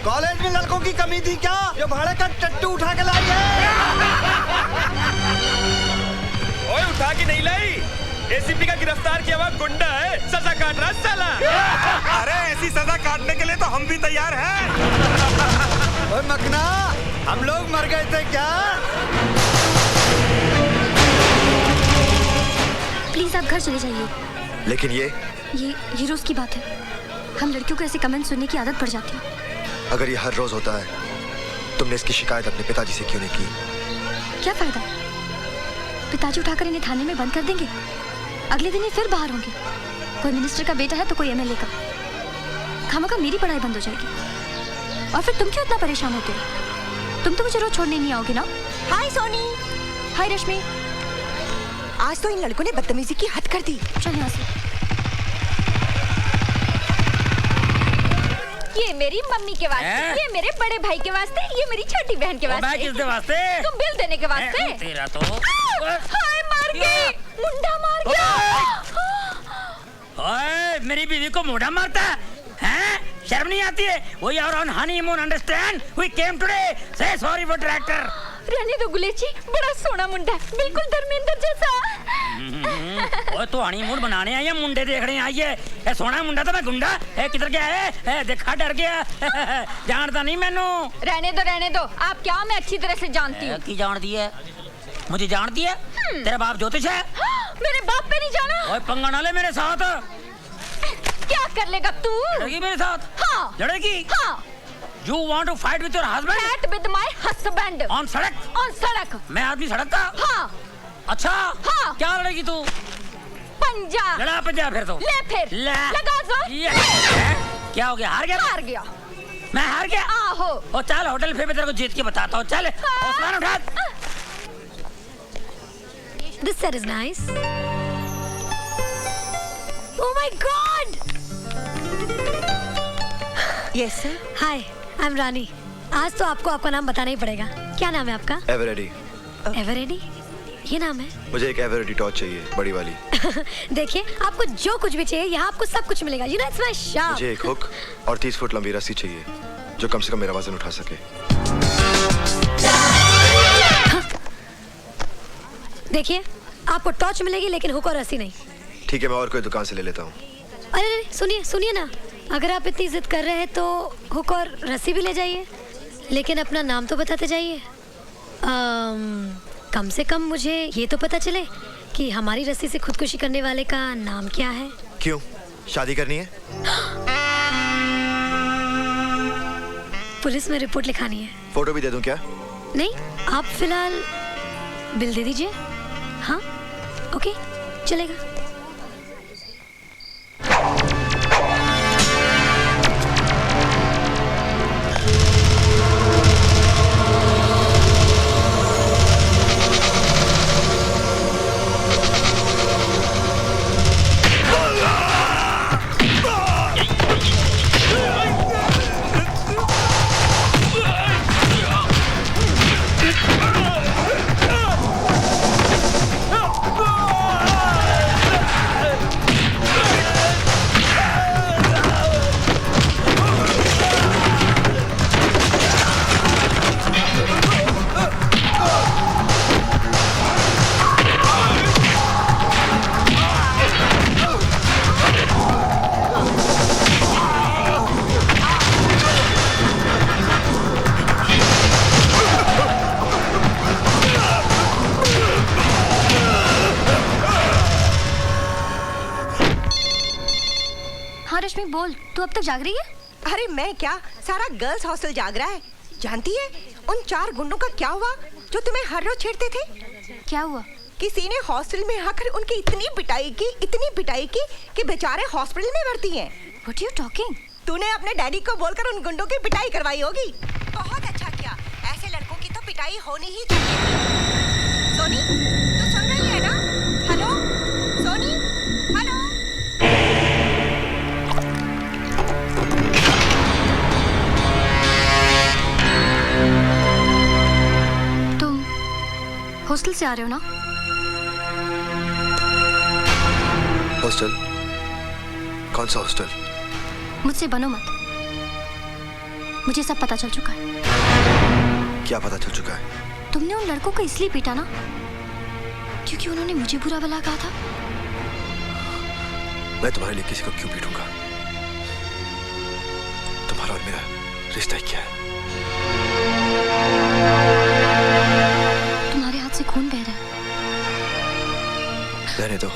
College में लड़कों की कमी थी क्या जो भाड़े का टट्टू उठा के लाई है? ओए उठा के नहीं लाई, एसीपी का गिरफ्तार किया हुआ गुंडा है, सजा काट रहा साला। अरे ऐसी सजा काटने के लिए तो हम भी तैयार हैं। ओए मखना, हम लोग मर गए थे क्या? प्लीज आप घर चले जाइए। लेकिन ये रोज की बात है। हम लड़कियों को ऐसे कमेंट सुनने की आदत पड़ जाती है। अगर ये हर रोज होता है, तुमने इसकी शिकायत अपने पिताजी से क्यों नहीं की? क्या फायदा? पिताजी उठाकर इन्हें थाने में बंद कर देंगे, अगले दिन ही फिर बाहर होंगे। कोई मिनिस्टर का बेटा है तो कोई एमएलए का। खामखा मेरी पढ़ाई बंद हो जाएगी। और फिर तुम क्यों इतना परेशान होते हो? तुम तो मुझे रोज छोड़ने नहीं आओगे ना? हाय सोनी। हाय रश्मि। आज तो इन लड़कों ने बदतमीजी की हद कर दी। चल यहाँ से। ये मेरी मम्मी के वास्ते, ये मेरे बड़े भाई के वास्ते, ये मेरी छोटी बहन के वास्ते। मैं किसके वास्ते? तुम बिल देने के वास्ते। तेरा तो हाय मार गई, मुंडा मार गया। ओए मेरी बीवी को मुंडा मारता है? शर्म नहीं आती है? We are on honeymoon, understand? We came today. Say sorry for tractor. रहने दो गुलेची, बड़ा सोना मुंडा है, बिल्कुल धर्मेंद्र जैसा। ओए तो हनीमून बनाने आई है, मुंडे देखने आई है। ए सोना मुंडा तो मैं गुंडा है, किधर गया है? देखा डर गया। जानता नहीं मैनू। रहने दो। आप क्या? मैं अच्छी तरह से जानती हूँ। की जानती है? मुझे जानती है? तेरा बाप ज्योतिष है? मेरे बाप पे नहीं जाना। ओए पंगा ना ले मेरे साथ। क्या कर लेगा तू? लड़ेगी मेरे साथ? हाँ। लड़ेगी? हाँ। You want to fight with your husband? Fight with my husband. On सड़क? On सड़क। मैं आदमी सड़क का? हाँ। अच्छा। हाँ। क्या लड़ेगी तू? पंजा। लड़ा पंजा फिर तो। ले फिर। लगा जोर। क्या हो गया? हार गया? हार गया। मैं हार गया? आहो। ओ चल होटल फिर मैं तेरे को जीत के बताता हूँ। चल सामान उठा। This set is nice. Oh my God! Yes sir. Hi, I'm रानी। आज तो आपको आपका नाम बताना ही पड़ेगा। क्या नाम है आपका? एवरेडी। एवरेडी? ये नाम है? मुझे एक एवरेडी टॉर्च चाहिए, बड़ी वाली। देखिए, आपको जो कुछ भी चाहिए यहाँ आपको सब कुछ मिलेगा। You know it's my shop. मुझे एक हुक और 30 फुट लंबी रस्सी चाहिए जो कम से कम मेरा वजन उठा सके। हाँ। देखिए, आपको टॉर्च मिलेगी लेकिन हुक और रस्सी नहीं। ठीक है, मैं और कोई दुकान से ले लेता हूँ। अरे सुनिए ना, अगर आप इतनी जिद कर रहे हैं तो हुक और रस्सी भी ले जाइए, लेकिन अपना नाम तो बताते जाइए। कम से कम मुझे ये तो पता चले कि हमारी रस्सी से खुदकुशी करने वाले का नाम क्या है। क्यों? शादी करनी है? पुलिस में रिपोर्ट लिखानी है। फोटो भी दे दूं क्या? नहीं, आप फिलहाल बिल दे दीजिए। हाँ, ओके, चलेगा। रश्मि बोल, तू अब तक जाग रही है? अरे मैं क्या, सारा गर्ल्स हॉस्टल जाग रहा है। जानती है उन 4 गुंडों का क्या हुआ जो तुम्हें हर रोज छेड़ते थे? क्या हुआ? किसी ने हॉस्टल में आकर उनकी इतनी पिटाई की कि बेचारे हॉस्पिटल में भर्ती हैं। What are you talking? तूने अपने डैडी को बोलकर उन गुंडों की पिटाई करवाई होगी। बहुत अच्छा किया, ऐसे लड़कों की तो पिटाई होनी ही चाहिए। सोनी, तू सुन रही है ना? Hello Soni, hello. तुम हॉस्टल से आ रहे हो ना? हॉस्टल? कौन सा हॉस्टल? मुझसे बनो मत। मुझे सब पता चल चुका है। क्या पता चल चुका है? तुमने उन लड़कों को इसलिए पीटा ना क्योंकि उन्होंने मुझे बुरा भला कहा था। मैं तुम्हारे लिए किसी को क्यों पीटूंगा? तुम्हारा और मेरा रिश्ता ही क्या है? तुम्हारे हाथ से खून बह रहा है। रहने दो।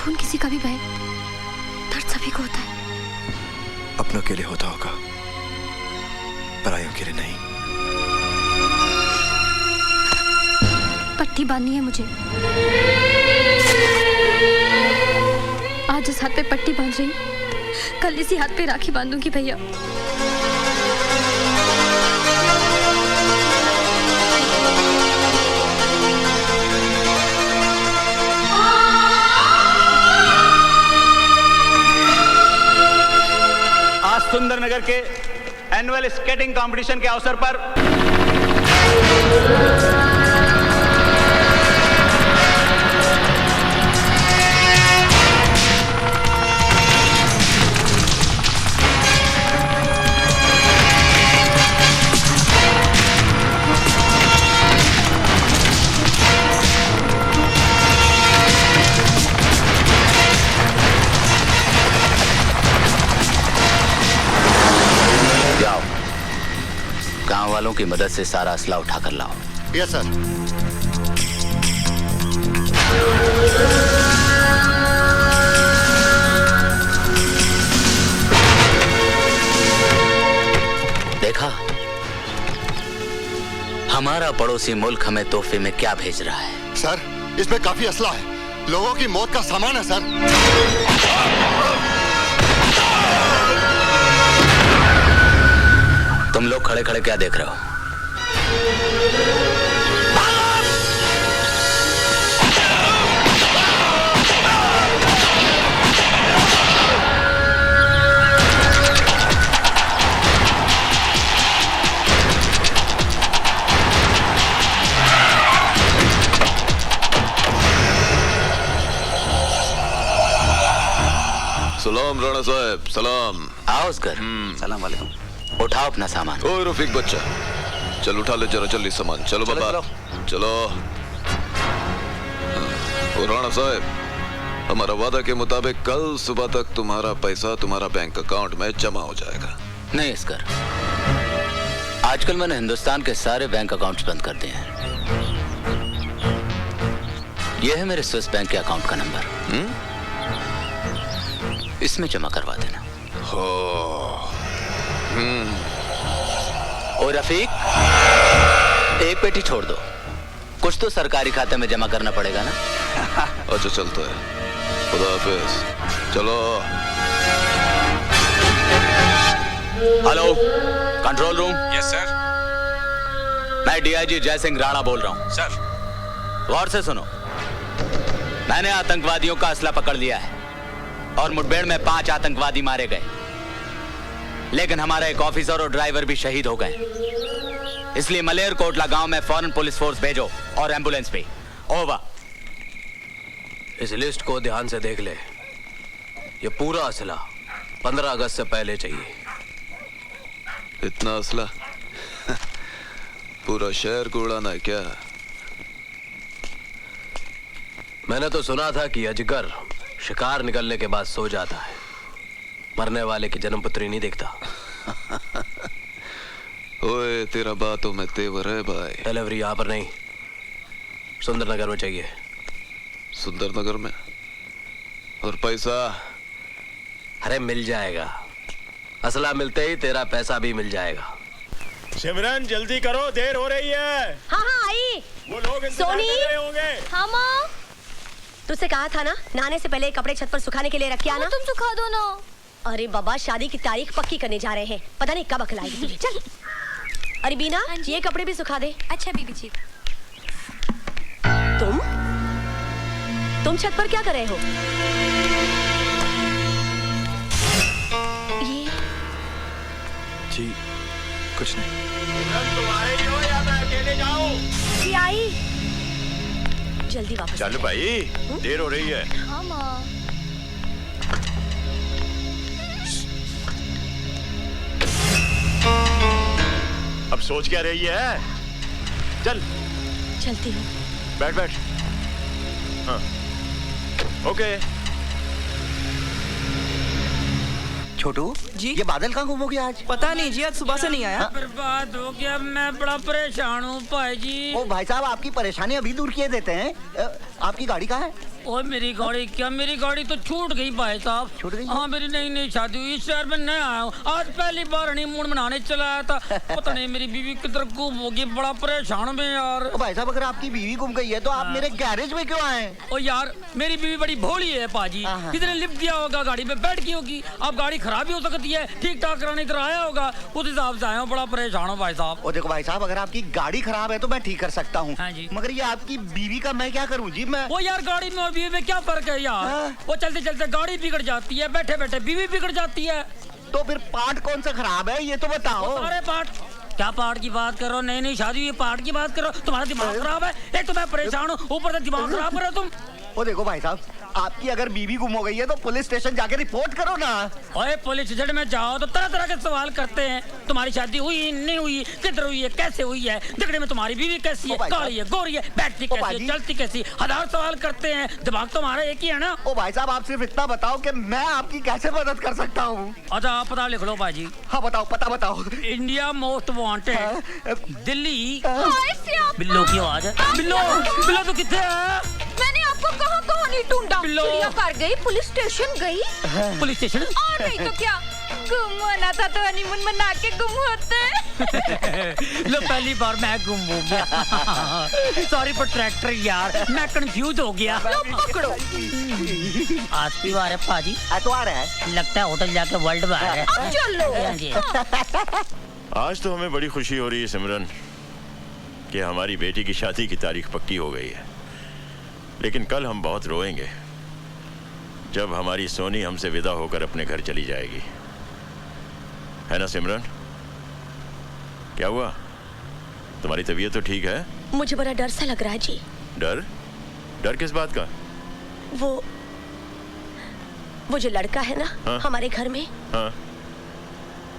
खून किसी का भी बहे, दर्द सभी को होता है। अपनों के लिए होता होगा, परायों के लिए नहीं। पट्टी बांधनी है मुझे। आज इस हाथ पे पट्टी बांध रही, कल इसी हाथ पे राखी बांधूंगी भैया। आज सुंदरनगर के एनुअल स्केटिंग कंपटीशन के अवसर पर गांव वालों की मदद से सारा असला उठा कर लाओ। Yes sir. देखा, हमारा पड़ोसी मुल्क हमें तोहफे में क्या भेज रहा है। सर, इसमें काफी असला है, लोगों की मौत का सामान है सर। तुम लोग खड़े खड़े क्या देख रहे हो? सलाम राणा साहब, सलाम। आओ उसकर। सलाम वालेकुम। उठाओ अपना सामान। ओए रफीक बच्चा, चल उठा ले जरा जल्दी सामान। चलो बाबा, चलो। और राणा साहब, हमारा वादा के मुताबिक कल सुबह तक तुम्हारा पैसा तुम्हारा बैंक अकाउंट में जमा हो जाएगा। नहीं इसकर, आजकल मैंने हिंदुस्तान के सारे बैंक अकाउंट्स बंद कर दिए हैं। यह है मेरे स्विस बैंक के अकाउंट का नंबर। इसमें जमा करवा देना। हो। और रफीक, एक पेटी छोड़ दो, कुछ तो सरकारी खाते में जमा करना पड़ेगा ना। अच्छा चलता है, खुदा हाफिज। चलो। Hello, control room. Yes sir. मैं डीआईजी जयसिंह राणा बोल रहा हूँ। सर। गौर से सुनो, मैंने आतंकवादियों का असला पकड़ लिया है और मुठभेड़ में 5 आतंकवादी मारे गए, लेकिन हमारा एक ऑफिसर और ड्राइवर भी शहीद हो गए। इसलिए मलेर कोटला गांव में फौरन पुलिस फोर्स भेजो और एम्बुलेंस भी। ओवर। इस लिस्ट को ध्यान से देख ले। ये पूरा असला 15 अगस्त से पहले चाहिए। इतना असला पूरा शहर को उड़ाना है क्या? मैंने तो सुना था कि अजगर शिकार निकलने के बाद सो जाता है, मरने वाले की जन्मपत्री नहीं देखता। ओए, तेरा बातों में तेवर है भाई। डिलीवरी यहाँ पर नहीं, सुंदरनगर में चाहिए। सुंदरनगर में? और पैसा? अरे मिल जाएगा, असला मिलते ही तेरा पैसा भी मिल जाएगा। सिमरन जल्दी करो, देर हो रही है। हाँ हाँ आई। वो लोग इंतजार कर रहे होंगे। हाँ माँ, तुझसे कहा था ना नहाने से पहले कपड़े छत पर सुखाने के लिए रख के आना। तुम सुखा दो ना। अरे बाबा, शादी की तारीख पक्की करने जा रहे हैं, पता नहीं कब अकल आएगी तुझे। चल। अरे बीना, ये कपड़े भी सुखा दे। अच्छा बीबी जी। तुम छत पर क्या कर रहे हो? ये जी कुछ नहीं। तुम्हारे ही हो या मैं अकेले जाऊं? ये आई। जल्दी वापस चल भाई, देर हो रही है। हाँ माँ। सोच क्या रही है? चल चलती हूँ। बैठ बैठ। हाँ ओके। छोटू जी? ये बादल कहाँ गुम हो गया आज? पता नहीं जी, आज सुबह से नहीं आया। बर्बाद हो गया, मैं बड़ा परेशान हूँ भाई जी। ओ भाई साहब, आपकी परेशानी अभी दूर किए देते हैं। आपकी गाड़ी कहाँ है? ओए मेरी गाड़ी क्या, मेरी गाड़ी तो छूट गई भाई साहब। छूट गई? हाँ, मेरी नई नई शादी हुई, इस शहर में नया आया हूँ, आज पहली बार हनीमून मनाने चला आया था। पता नहीं मेरी बीवी किधर गुम हो गई, बड़ा परेशान में यार। ओ भाई साहब, अगर आपकी बीवी गुम गई है तो आप मेरे गैरेज में क्यों आए? ओ यार, मेरी बीवी बड़ी भोली है पाजी, कितने लिफ्ट दिया होगा, गाड़ी में बैठ गई होगी, अब गाड़ी खराब भी हो सकती है, ठीक ठाक कराने इधर आया होगा, उस हिसाब से आया हूँ, बड़ा परेशान हूँ भाई साहब। ओ देखो भाई साहब, अगर आपकी गाड़ी खराब है तो मैं ठीक कर सकता हूँ। हाँ जी। मगर ये आपकी बीवी का मैं क्या करूँ जी? मैं वो यार, गाड़ी में और बीवी में क्या फर्क है यार? वो चलते चलते गाड़ी बिगड़ जाती है, बैठे बैठे बीवी बिगड़ जाती है। तो फिर पार्ट कौन सा खराब है ये तो बताओ। सारे पार्ट। क्या पार्ट की बात करो? नई नई शादी हुई पार्ट की बात करो? तुम्हारा दिमाग खराब है? एक तो मैं परेशान हूँ, ऊपर से दिमाग खराब करो तुम। ओ देखो भाई साहब, आपकी अगर बीवी गुम हो गई है तो पुलिस स्टेशन जाके रिपोर्ट करो ना। ओए, पुलिस स्टेशन में जाओ तो तरह तरह के सवाल करते हैं, तुम्हारी शादी हुई नहीं हुई, किधर हुई है, कैसे हुई है, दिखने में तुम्हारी बीवी कैसी है, काली है, गोरी है, बैठती कैसी है, चलती कैसी, हजार सवाल करते हैं। दिमाग तुम्हारा एक ही है ना? ओ भाई साहब, आप सिर्फ इतना बताओ कि मैं आपकी कैसे मदद कर सकता हूँ। अच्छा, आप पता लिख लो भाजी। हाँ बताओ, पता बताओ। India most wanted, Delhi. बिल्लो की आवाज है। बिल्लो, बिल्लो तो कितने है? मैंने आपको कहाँ नहीं ढूंढा। चिड़ियाघर गई, पुलिस स्टेशन गई। Police station? और नहीं तो क्या, गुम होना था तो हनीमून मना के गुम होते। लो, पहली बार मैं गुम हो गया। सॉरी फॉर ट्रैक्टर यार, मैं कंफ्यूज हो गया। लो पकड़ो। आज की बार है पाजी। एतवार है, लगता है होटल जाके वर्ल्ड बार है। अब चलो। आज तो हमें बड़ी खुशी हो रही है सिमरन कि हमारी बेटी की शादी की तारीख पक्की हो गई है, लेकिन कल हम बहुत रोएंगे जब हमारी सोनी हमसे विदा होकर अपने घर चली जाएगी, है ना सिमरन? क्या हुआ? तुम्हारी तबीयत तो ठीक है? मुझे बड़ा डर सा लग रहा है जी। डर? डर किस बात का? वो जो लड़का है ना, हाँ? हमारे घर में, हाँ?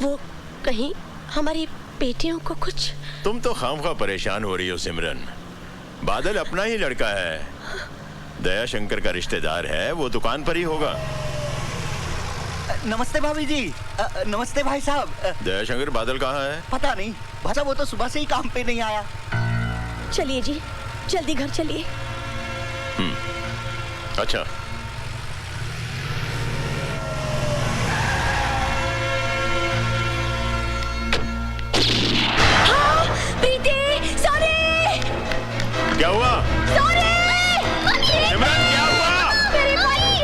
वो कहीं हमारी बेटियों को कुछ। तुम तो खामखा परेशान हो रही हो सिमरन, बादल अपना ही लड़का है, दया शंकर का रिश्तेदार है, वो दुकान पर ही होगा। नमस्ते भाभी जी। नमस्ते भाई साहब। दया शंकर, बादल कहाँ है? पता नहीं भाई साहब, वो तो सुबह से ही काम पे नहीं आया। चलिए जी, जल्दी घर चलिए। अच्छा। प्रीति, सॉरी। क्या हुआ? सॉरी। सिमरन, क्या हुआ? मेरी बच्ची।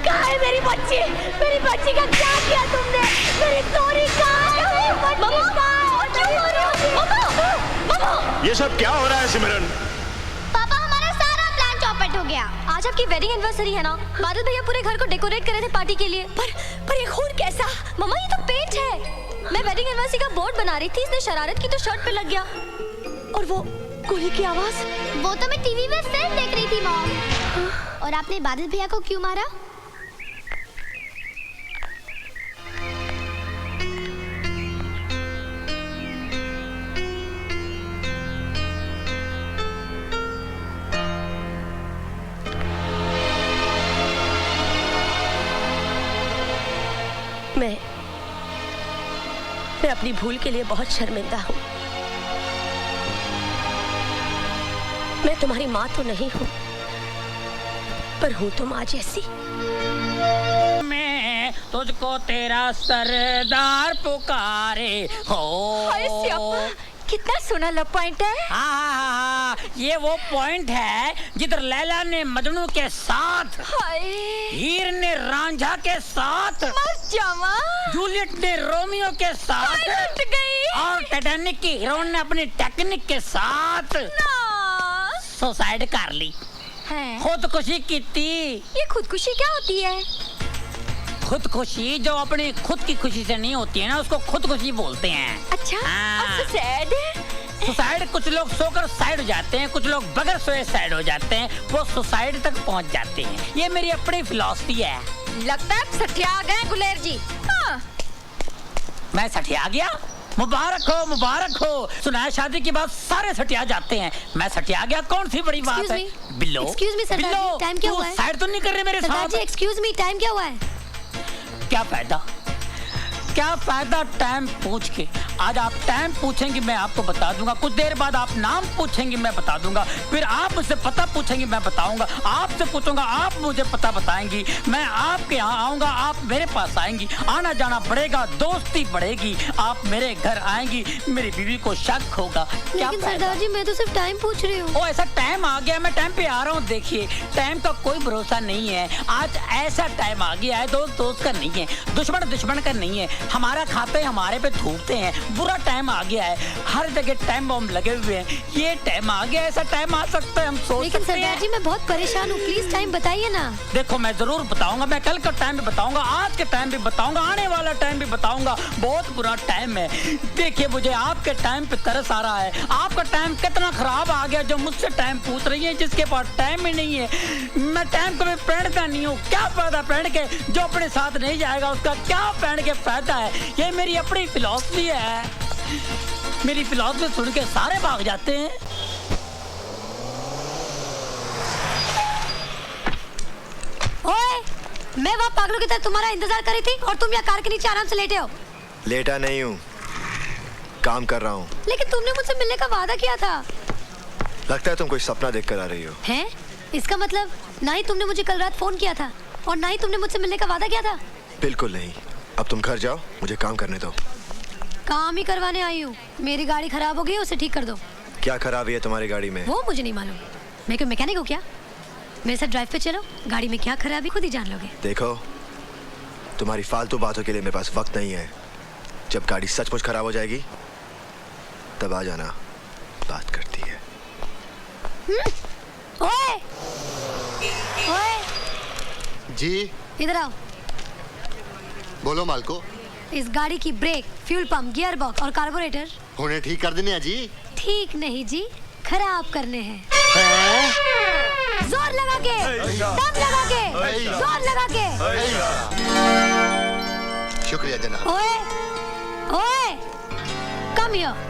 कहाँ है मेरी बच्ची? मेरी बच्ची का क्या किया तुमने? मेरी सोनी कहाँ है? ये सब क्या हो रहा है सिमरन? पापा, हमारा सारा प्लान चौपट हो गया। आज आपकी वेडिंग एनिवर्सरी है ना, बादल भैया पूरे घर को डेकोरेट कर रहे थे पार्टी के लिए। पर ये खून कैसा? मम्मा, ये तो पेंट है। मैं वेडिंग एनिवर्सरी का बोर्ड बना रही थी, इसने शरारत की तो शर्ट पे लग गया। और वो गोली की आवाज? वो तो मैं टीवी में फिल्म देख रही थी मॉम। और आपने बादल भैया को क्यों मारा? मैं अपनी भूल के लिए बहुत शर्मिंदा हूँ। मैं तुम्हारी माँ तो नहीं हूँ, पर हूँ तो माँ जैसी। मैं तुझको तेरा सरदार पुकारे हो। हाय स्यापा, कितना सोना लव पॉइंट है। हाँ, ये वो पॉइंट है जिधर लैला ने मजनू के साथ, हीर ने रांझा के साथ, जूलियट ने रोमियो के साथ, और टाइटैनिक की हीरोइन ने अपनी टेक्निक के साथ सुसाइड कर ली, खुदकुशी की थी। ये खुदकुशी क्या होती है? खुदकुशी जो अपनी खुद की खुशी से नहीं होती है ना, उसको खुदकुशी बोलते हैं। अच्छा, और सुसाइड? सुसाइड कुछ लोग सोकर साइड हो जाते हैं, कुछ लोग बगैर सोए साइड हो जाते हैं, वो सुसाइड तक पहुंच जाते हैं। ये मेरी अपनी फिलॉसफी है। लगता है सठिया गए गुलेर जी। हाँ। मैं सठिया गया? मुबारक हो। सुना है शादी के बाद सारे सटिया जाते हैं, मैं सटिया गया, कौन सी बड़ी बात है? बिल्लो, एक्सक्यूज मी सरदार जी, टाइम क्या हुआ है? साइड तो नहीं कर रहे मेरे साथ? सरदार जी एक्सक्यूज मी, टाइम क्या हुआ है? क्या फायदा टाइम पूछ के? आज आप टाइम पूछेंगे मैं आपको बता दूंगा, कुछ देर बाद आप नाम पूछेंगे मैं बता दूंगा, फिर आप मुझसे पता पूछेंगे मैं बताऊंगा, आपसे पूछूंगा आप मुझे पता बताएंगी, मैं आपके यहाँ आऊंगा आप मेरे पास आएंगी, आना जाना बढ़ेगा, दोस्ती बढ़ेगी, आप मेरे घर आएंगी, मेरी बीवी को शक होगा। लेकिन सरदार जी मैं तो सिर्फ टाइम पूछ रही हूँ। ओ ऐसा टाइम आ गया, मैं टाइम पे आ रहा हूँ। देखिए टाइम का कोई भरोसा नहीं है, आज ऐसा टाइम आ गया है, दोस्त दोस्त का नहीं है, दुश्मन दुश्मन का नहीं है, हमारा खाते हमारे पे थूकते हैं, बुरा टाइम आ गया है, हर जगह टाइम बम लगे हुए हैं, ये टाइम आ गया, ऐसा टाइम आ सकता है हम सोच लेकिन सकते हैं। सरदार जी मैं बहुत परेशान हूँ, प्लीज टाइम बताइए ना। देखो मैं जरूर बताऊंगा, मैं कल का टाइम भी बताऊंगा, आज के टाइम भी बताऊंगा, आने वाला टाइम भी बताऊंगा, बहुत बुरा टाइम है। देखिए मुझे आपके टाइम पे तरस आ रहा है, आपका टाइम कितना खराब आ गया जो मुझसे टाइम पूछ रही है जिसके पास टाइम ही नहीं है। मैं टाइम कभी पहनता नहीं हूँ, क्या फायदा पहन के, जो अपने साथ नहीं जाएगा उसका क्या पहन के फायदा है, ये मेरी अपनी फिलॉसफी है, मेरी फिलॉसफी सुन के सारे भाग जाते हैं। ओए, मैं वहाँ पागलों की तरह तुम्हारा इंतजार कर रही थी और तुम यहाँ कार के नीचे आराम से लेटे हो। लेटा नहीं हूँ, काम कर रहा हूँ। लेकिन तुमने मुझसे मिलने का वादा किया था। लगता है तुम कोई सपना देख कर आ रही हो। हैं? इसका मतलब ना ही तुमने मुझे कल रात फोन किया था और ना ही तुमने मुझसे मिलने का वादा किया था। बिल्कुल नहीं, अब तुम घर जाओ, मुझे काम करने दो। काम ही करवाने आई हूँ, मेरी गाड़ी खराब हो गई, उसे ठीक कर दो। क्या खराबी है तुम्हारी गाड़ी में? वो मुझे नहीं मालूम, मैं क्यों मैकेनिक हूँ क्या? मेरे साथ ड्राइव पे चलो, गाड़ी में क्या खराबी खुद ही जान लोगे। देखो तुम्हारी फालतू बातों के लिए मेरे पास वक्त नहीं है, जब गाड़ी सचमुच खराब हो जाएगी तब आ जाना, बात करती है। ओए! ओए! जी इधर आओ। बोलो मालको। इस गाड़ी की brake, fuel pump, gear box और कार्बोरेटर होने ठीक कर देने हैं जी। ठीक नहीं जी, खराब करने हैं। जोर लगा के, दम लगा के, जोर लगा के। शुक्रिया जनाब। ओए, ओए, कम हियर।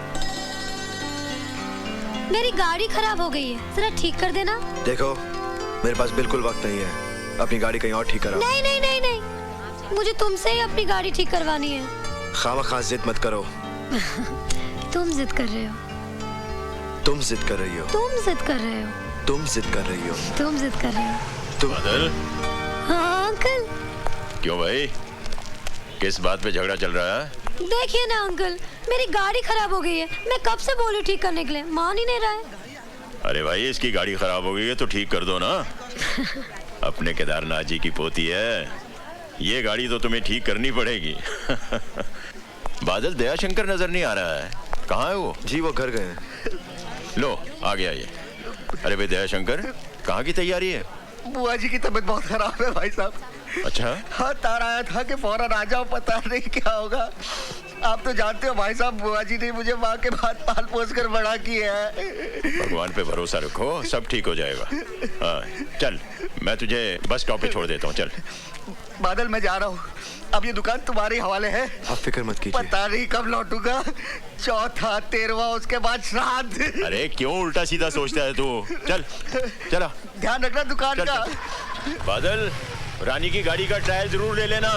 मेरी गाड़ी खराब हो गई है, जरा ठीक कर देना। देखो मेरे पास बिल्कुल वक्त नहीं है, अपनी गाड़ी कहीं और ठीक कराओ। नहीं नहीं नहीं नहीं, मुझे तुमसे ही अपनी गाड़ी ठीक करवानी है। खामखा जिद मत करो। तुम जिद कर रहे हो। तुम जिद कर रही हो। तुम जिद कर रहे हो। तुम जिद कर रही हो। तुम जिद कर रहे हो। तुम बादल। हाँ अंकल। क्यों भाई, किस बात पे झगड़ा चल रहा है? देखिए ना अंकल, मेरी गाड़ी खराब हो गई है, मैं कब से बोली ठीक करने के लिए, मान ही नहीं रहा है। अरे भाई इसकी गाड़ी खराब हो गई है तो ठीक कर दो ना। अपने केदारनाथ जी की पोती है, ये गाड़ी तो तुम्हें ठीक करनी पड़ेगी। बादल दयाशंकर नजर नहीं आ रहा है, कहाँ है वो? जी वो घर गए हैं। लो आ गया ये। अरे भाई दयाशंकर, कहाँ की तैयारी है? बुआ जी की तबीयत बहुत खराब है भाई साहब। अच्छा हाँ, तार आया था कि फौरन आ जाओ, पता नहीं क्या होगा। आप तो जानते हो भाई साहब, बुआ जी ने मुझे माँ के बाद पाल पोस कर बड़ा किया है। भगवान पे भरोसा रखो, सब ठीक हो जाएगा। हाँ चल, मैं तुझे बस स्टॉप पे छोड़ देता हूँ, चल। बादल मैं जा रहा हूँ, अब ये दुकान तुम्हारे हवाले है। आप फिक्र मत कीजिए। पता नहीं कब लौटूंगा, चौथा, 13वां, उसके बाद श्राद्ध। अरे क्यों उल्टा सीधा सोचता है तू? चल चला, ध्यान रखना दुकान का। बादल, रानी की गाड़ी का ट्रायल जरूर ले लेना।